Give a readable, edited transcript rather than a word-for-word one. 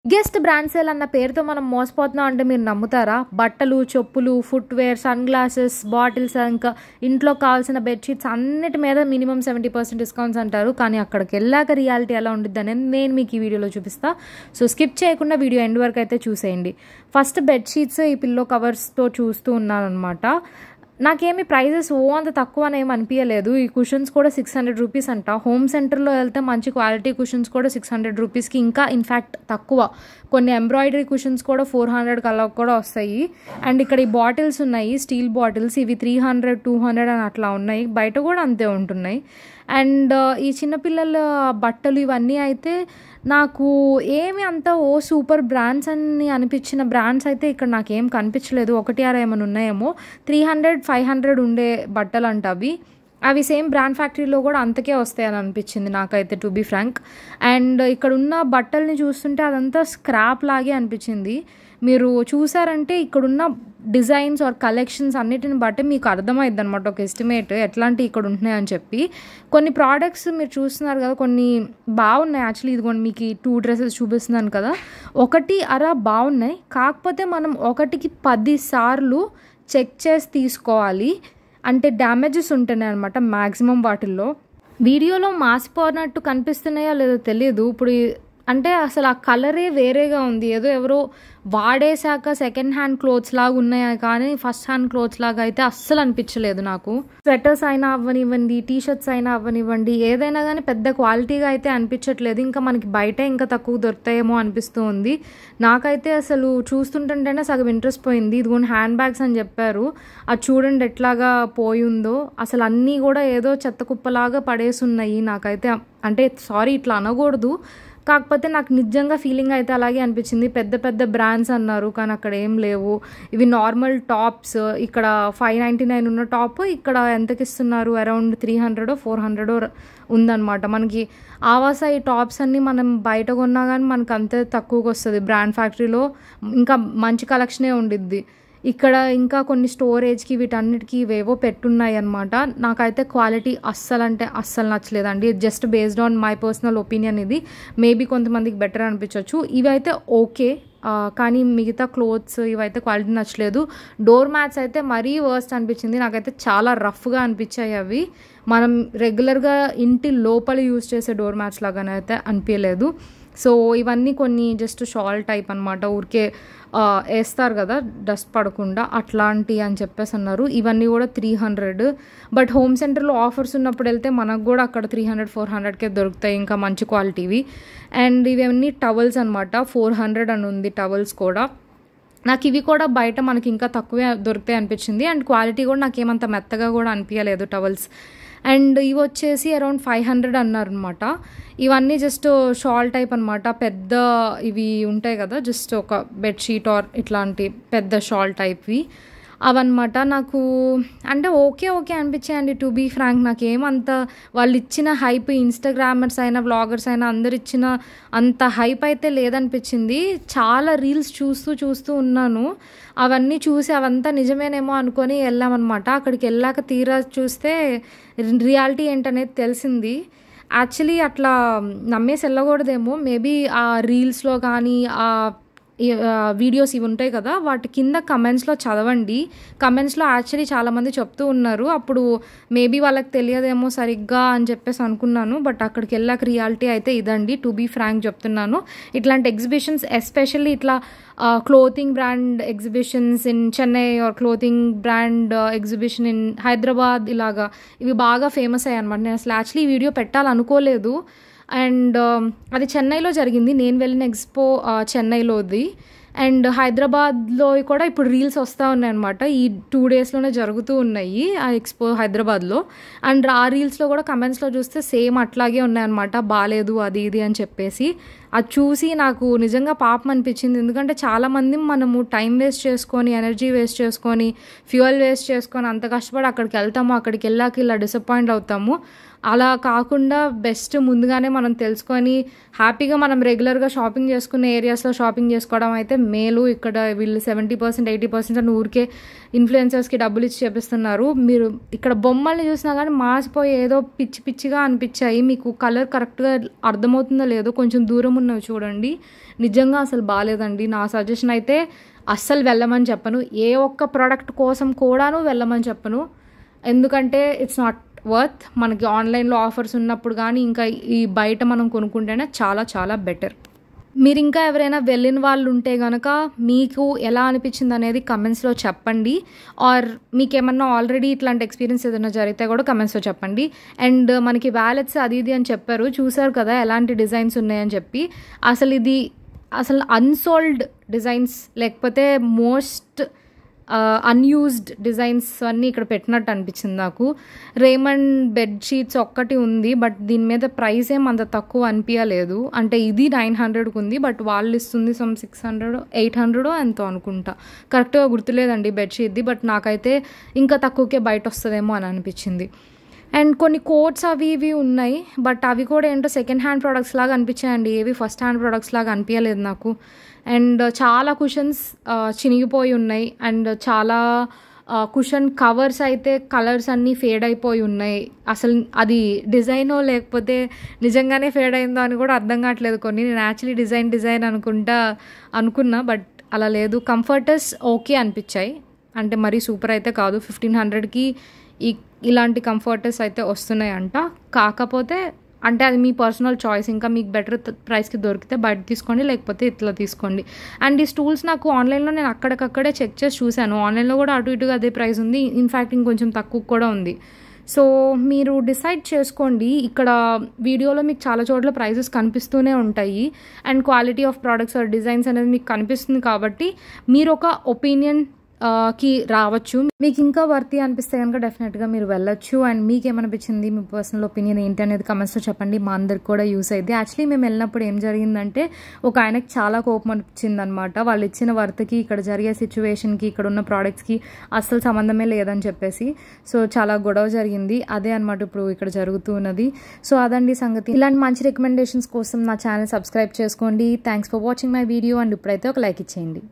Biggest brand sale అన్న పేరుతో మనం మోసపోతున్నాం అంటే మీరు నమ్ముతారా? బట్టలు, చెప్పులు, ఫుట్వేర్, సన్ గ్లాసెస్, బాటిల్స్, ఇంకా ఇంట్లో కావాల్సిన బెడ్షీట్స్ అన్నిటి మీద మినిమం 70% డిస్కౌంట్స్ అంటారు. కానీ అక్కడికి వెళ్ళాక రియాలిటీ ఎలా ఉంటుంది అనేది నేను మీకు ఈ వీడియోలో చూపిస్తా. సో స్కిప్ చేయకుండా వీడియో ఎండ్ వరకు అయితే చూసేయండి. ఫస్ట్ బెడ్షీట్స్, ఈ పిల్లో కవర్స్తో చూస్తూ ఉన్నాను అనమాట. నాకేమి ప్రైజెస్ అంత తక్కువ అని ఏమి అనిపించలేదు. ఈ కుషన్స్ కూడా 600 రూపీస్ అంట. హోమ్ సెంటర్లో వెళ్తే మంచి క్వాలిటీ కుషన్స్ కూడా 600 రూపీస్కి ఇంకా ఇన్ఫ్యాక్ట్ తక్కువ. కొన్ని ఎంబ్రాయిడరీ కుషన్స్ కూడా 400 అలా కూడా వస్తాయి. అండ్ ఇక్కడ ఈ బాటిల్స్ ఉన్నాయి, స్టీల్ బాటిల్స్. ఇవి 300, 200 అని అట్లా ఉన్నాయి. బయట కూడా అంతే ఉంటున్నాయి. అండ్ ఈ చిన్నపిల్లల బట్టలు ఇవన్నీ అయితే నాకు ఏమి అంత సూపర్ బ్రాండ్స్ అని అనిపించిన బ్రాండ్స్ అయితే ఇక్కడ నాకేం కనిపించలేదు. ఒకటి ఆరు ఏమైనా ఉన్నాయేమో. 300, 500 ఉండే బట్టలు అంట అవి సేమ్ బ్రాండ్ ఫ్యాక్టరీలో కూడా అంతకే వస్తాయని అనిపించింది నాకైతే, టు బీ ఫ్రాంక్. అండ్ ఇక్కడ ఉన్న బట్టల్ని చూస్తుంటే అదంతా స్క్రాప్ లాగే అనిపించింది. మీరు చూసారంటే ఇక్కడున్న డిజైన్స్ ఆర్ కలెక్షన్స్ అన్నిటిని బట్టి మీకు అర్థమైద్ది అనమాట ఒక ఎస్టిమేట్ ఎట్లాంటి ఇక్కడ ఉంటున్నాయి అని చెప్పి. కొన్ని ప్రోడక్ట్స్ మీరు చూస్తున్నారు కదా, కొన్ని బాగున్నాయి యాక్చువల్లీ. ఇదిగోండి మీకు 2 డ్రెస్సెస్ చూపిస్తున్నాను కదా, ఒకటి అరా బాగున్నాయి. కాకపోతే మనం ఒకటికి 10 సార్లు చెక్ చేసి తీసుకోవాలి. అంటే డ్యామేజెస్ ఉంటున్నాయి అనమాట మ్యాక్సిమం వాటిల్లో. వీడియోలో మాసిపోయినట్టు కనిపిస్తున్నాయో లేదో తెలియదు. ఇప్పుడు అంటే అసలు ఆ కలరే వేరేగా ఉంది. ఏదో ఎవరో వాడేశాక సెకండ్ హ్యాండ్ క్లోత్స్ లాగా ఉన్నాయా కానీ ఫస్ట్ హ్యాండ్ క్లోత్స్ లాగా అయితే అస్సలు అనిపించలేదు నాకు. స్వెటర్స్ అయినా అవ్వనివ్వండి, టీషర్ట్స్ అయినా అవ్వనివ్వండి, ఏదైనా కానీ పెద్ద క్వాలిటీగా అయితే అనిపించట్లేదు. ఇంకా మనకి బయట ఇంకా తక్కువ దొరుకుతాయేమో అనిపిస్తూ ఉంది నాకైతే. అసలు చూస్తుంటేనే సగం ఇంట్రెస్ట్ పోయింది. ఇదిగోండి హ్యాండ్ బ్యాగ్స్ అని చెప్పారు, అది చూడండి ఎట్లాగా పోయి ఉందో. అసలు అన్నీ కూడా ఏదో చెత్త కుప్పలాగా పడేసి ఉన్నాయి నాకైతే. అంటే సారీ ఇట్లా అనకూడదు, కాకపోతే నాకు నిజంగా ఫీలింగ్ అయితే అలాగే అనిపించింది. పెద్ద పెద్ద బ్రాండ్స్ అన్నారు కానీ అక్కడ ఏం లేవు. ఇవి నార్మల్ టాప్స్. ఇక్కడ 599 ఉన్న టాప్ ఇక్కడ ఎంతకి ఇస్తున్నారు? అరౌండ్ 300, 400 ఉందన్నమాట. మనకి ఆవాస ఈ టాప్స్ అన్నీ మనం బయట కొన్నా కానీ మనకు అంతే తక్కువకి వస్తుంది. బ్రాండ్ ఫ్యాక్టరీలో ఇంకా మంచి కలెక్షనే ఉండిద్ది. ఇక్కడ ఇంకా కొన్ని స్టోరేజ్కి వీటన్నిటికీ ఇవేవో పెట్టున్నాయి అనమాట. నాకైతే క్వాలిటీ అస్సలు అంటే అస్సలు నచ్చలేదండి. Just based on my personal opinion ఇది. మేబీ కొంతమందికి బెటర్ అనిపించవచ్చు. ఇవైతే ఓకే, కానీ మిగతా క్లోత్స్ ఇవైతే క్వాలిటీ నచ్చలేదు. డోర్ మ్యాట్స్ అయితే మరీ వర్స్ట్ అనిపించింది నాకైతే. చాలా రఫ్గా అనిపించాయి అవి. మనం రెగ్యులర్గా ఇంటి లోపల యూజ్ చేసే డోర్ మ్యాట్స్ లాగానే అయితే అనిపించలేదు. సో ఇవన్నీ కొన్ని జస్ట్ షాల్ టైప్ అనమాట, ఊరికే వేస్తారు కదా డస్ట్ పడకుండా, అట్లాంటి అని చెప్పేసి అన్నారు. ఇవన్నీ కూడా 300. బట్ హోమ్ సెంటర్లో ఆఫర్స్ ఉన్నప్పుడు వెళ్తే మనకు కూడా అక్కడ 300, 400కే దొరుకుతాయి ఇంకా మంచి క్వాలిటీవి. అండ్ ఇవన్నీ టవల్స్ అనమాట, 400 అని ఉంది టవల్స్ కూడా. నాకు ఇవి కూడా బయట మనకి ఇంకా తక్కువే దొరుకుతాయి అనిపించింది. అండ్ క్వాలిటీ కూడా నాకేమంత మెత్తగా కూడా అనిపించలేదు టవల్స్. అండ్ ఇవి వచ్చేసి అరౌండ్ 500 అన్నారనమాట. ఇవన్నీ జస్ట్ షాల్ టైప్ అనమాట. పెద్ద ఇవి ఉంటాయి కదా, జస్ట్ ఒక బెడ్షీట్ ఆర్ ఇట్లాంటి పెద్ద షాల్ టైప్వి అవన్నమాట. నాకు అంటే ఓకే అనిపించాయండి, టు బీ ఫ్రాంక్. నాకేమంత వాళ్ళు ఇచ్చిన హైప్, ఇన్స్టాగ్రామర్స్ అయినా వ్లాగర్స్ అయినా అందరు ఇచ్చిన అంత హైప్ అయితే లేదనిపించింది. చాలా రీల్స్ చూస్తూ ఉన్నాను. అవన్నీ చూసి అవంతా నిజమేనేమో అనుకొని వెళ్ళామన్నమాట. అక్కడికి వెళ్ళాక తీరా చూస్తే రియాలిటీ ఏంటనేది తెలిసింది. యాక్చువల్లీ అట్లా నమ్మేసి వెళ్ళకూడదేమో. మేబీ ఆ రీల్స్లో కానీ ఆ వీడియోస్ ఇవి ఉంటాయి కదా, వాటి కింద కమెంట్స్లో చదవండి. కమెంట్స్లో యాక్చువల్లీ చాలామంది చెప్తూ ఉన్నారు. అప్పుడు మేబీ వాళ్ళకి తెలియదేమో సరిగ్గా అని చెప్పేసి అనుకున్నాను. బట్ అక్కడికి వెళ్ళాక రియాలిటీ అయితే ఇదండి, టు బీ ఫ్రాంక్ చెప్తున్నాను. ఇట్లాంటి ఎగ్జిబిషన్స్, ఎస్పెషల్లీ ఇట్లా clothing brand exhibitions in Chennai or clothing brand exhibition in Hyderabad, ఇలాగా ఇవి బాగా ఫేమస్ అయ్యాయి అనమాట. నేను అసలు యాక్చువల్లీ ఈ వీడియో పెట్టాలనుకోలేదు. అండ్ అది చెన్నైలో జరిగింది. నేను వెళ్ళిన ఎక్స్పో చెన్నైలోది. అండ్ హైదరాబాద్లో కూడా ఇప్పుడు రీల్స్ వస్తూ ఉన్నాయి అనమాట. ఈ 2 డేస్లోనే జరుగుతూ ఉన్నాయి ఆ ఎక్స్పో హైదరాబాద్లో. అండ్ ఆ రీల్స్లో కూడా కమెంట్స్లో చూస్తే సేమ్ అట్లాగే ఉన్నాయన్నమాట, బాగాలేదు అది ఇది అని చెప్పేసి. అది చూసి నాకు నిజంగా పాపం అనిపించింది. ఎందుకంటే చాలామంది మనము టైం వేస్ట్ చేసుకొని, ఎనర్జీ వేస్ట్ చేసుకొని, ఫ్యూయల్ వేస్ట్ చేసుకొని అంత కష్టపడి అక్కడికి వెళ్తాము. అక్కడికి వెళ్ళాక ఇలా డిసప్పాయింట్ అవుతాము. అలా కాకుండా బెస్ట్ ముందుగానే మనం తెలుసుకొని హ్యాపీగా మనం రెగ్యులర్గా షాపింగ్ చేసుకునే ఏరియాస్లో షాపింగ్ చేసుకోవడం అయితే మేలు. ఇక్కడ వీళ్ళు 70% 80% అని ఊరికే ఇన్ఫ్లుయెన్సర్స్కి డబ్బులు ఇచ్చి చేపిస్తున్నారు. మీరు ఇక్కడ బొమ్మల్ని చూసినా కానీ మాసిపోయి ఏదో పిచ్చి పిచ్చిగా అనిపించాయి. మీకు కలర్ కరెక్ట్గా అర్థమవుతుందో లేదో కొంచెం దూరం ఉన్నవి చూడండి, నిజంగా అసలు బాగాలేదండి. నా సజెషన్ అయితే అస్సలు వెళ్ళమని చెప్పను, ఏ ఒక్క ప్రోడక్ట్ కోసం కూడాను వెళ్ళమని చెప్పను. ఎందుకంటే ఇట్స్ నాట్ వర్త్. మనకి ఆన్లైన్లో ఆఫర్స్ ఉన్నప్పుడు కానీ ఇంకా ఈ బయట మనం కొనుక్కుంటేనే చాలా చాలా బెటర్. మీరు ఇంకా ఎవరైనా వెళ్ళిన వాళ్ళు ఉంటే కనుక మీకు ఎలా అనిపించింది అనేది కమెంట్స్లో చెప్పండి. ఆర్ మీకు ఏమన్నా ఆల్రెడీ ఇట్లాంటి ఎక్స్పీరియన్స్ ఏదైనా జరిగితే కూడా కమెంట్స్లో చెప్పండి. అండ్ మనకి వ్యాలెట్స్ అది ఇది అని చెప్పారు, చూసారు కదా ఎలాంటి డిజైన్స్ ఉన్నాయని చెప్పి. అసలు అన్సోల్డ్ డిజైన్స్ లేకపోతే మోస్ట్ అన్యూజ్డ్ డిజైన్స్ అన్నీ ఇక్కడ పెట్టినట్టు అనిపించింది నాకు. రేమండ్ బెడ్షీట్స్ ఒక్కటి ఉంది, బట్ దీని మీద ప్రైస్ ఏం అంత తక్కువ అనిపించలేదు. అంటే ఇది 900కి ఉంది, బట్ వాళ్ళు ఇస్తుంది 600 800 ఎంతో అనుకుంటా, కరెక్ట్గా గుర్తులేదండి బెడ్షీట్ది. బట్ నాకైతే ఇంకా తక్కువకే బయట వస్తుందేమో అని అనిపించింది. అండ్ కొన్ని కోట్స్ అవి ఇవి ఉన్నాయి, బట్ అవి కూడా ఏంటో సెకండ్ హ్యాండ్ ప్రొడక్ట్స్ లాగా అనిపించాయండి, ఏవి ఫస్ట్ హ్యాండ్ ప్రొడక్ట్స్ లాగా అనిపించలేదు నాకు. అండ్ చాలా కుషన్స్ చినిగిపోయి ఉన్నాయి. అండ్ చాలా కుషన్ కవర్స్ అయితే కలర్స్ అన్నీ ఫేడ్ అయిపోయి ఉన్నాయి. అసలు అది డిజైనో లేకపోతే నిజంగానే ఫేడ్ అయిందో అని కూడా అర్థం కావట్లేదు. కొన్ని నేను యాక్చువల్లీ డిజైన్ అనుకున్నా, బట్ అలా లేదు. కంఫర్టర్స్ ఓకే అనిపించాయి, అంటే మరీ సూపర్ అయితే కాదు. 1500కి ఇలాంటి కంఫర్టర్స్ అయితే వస్తున్నాయి అంట. కాకపోతే అంటే అది మీ పర్సనల్ చాయిస్, ఇంకా మీకు బెటర్ ప్రైస్కి దొరికితే బయట తీసుకోండి, లేకపోతే ఇట్లా తీసుకోండి. అండ్ ఈ స్టూల్స్ నాకు ఆన్లైన్లో నేను అక్కడికక్కడే చెక్ చేసి చూశాను, ఆన్లైన్లో కూడా అటు ఇటుగా అదే ప్రైస్ ఉంది, ఇన్ఫ్యాక్ట్ ఇంకొంచెం తక్కువ కూడా ఉంది. సో మీరు డిసైడ్ చేసుకోండి. ఇక్కడ వీడియోలో మీకు చాలా చోట్ల ప్రైజెస్ కనిపిస్తూనే ఉంటాయి, and quality of products or designs అనేది మీకు కనిపిస్తుంది. కాబట్టి మీరు ఒక ఒపీనియన్ కి రావచ్చు. మీకు ఇంకా వర్తి అనిపిస్తే కనుక డెఫినెట్గా మీరు వెళ్ళొచ్చు. అండ్ మీకు ఏమనిపించింది, మీ పర్సనల్ ఒపీనియన్ ఏంటి అనేది కమెంట్స్లో చెప్పండి, మా అందరికి కూడా యూస్ అయింది. యాక్చువల్లీ మేము వెళ్ళినప్పుడు ఏం జరిగిందంటే ఒక ఆయనకి చాలా కోపం అనిపించింది అనమాట. వాళ్ళు ఇచ్చిన వర్త్కి ఇక్కడ జరిగే సిచ్యువేషన్కి ఇక్కడ ఉన్న ప్రోడక్ట్స్కి అస్సలు సంబంధమే లేదని చెప్పేసి. సో చాలా గొడవ జరిగింది, అదే అనమాట ఇప్పుడు ఇక్కడ జరుగుతూ ఉన్నది. సో అదండి సంగతి. ఇలాంటి మంచి రికమెండేషన్స్ కోసం నా ఛానల్ సబ్స్క్రైబ్ చేసుకోండి. Thanks for watching my video. And ఇప్పుడైతే ఒక లైక్ ఇచ్చేయండి.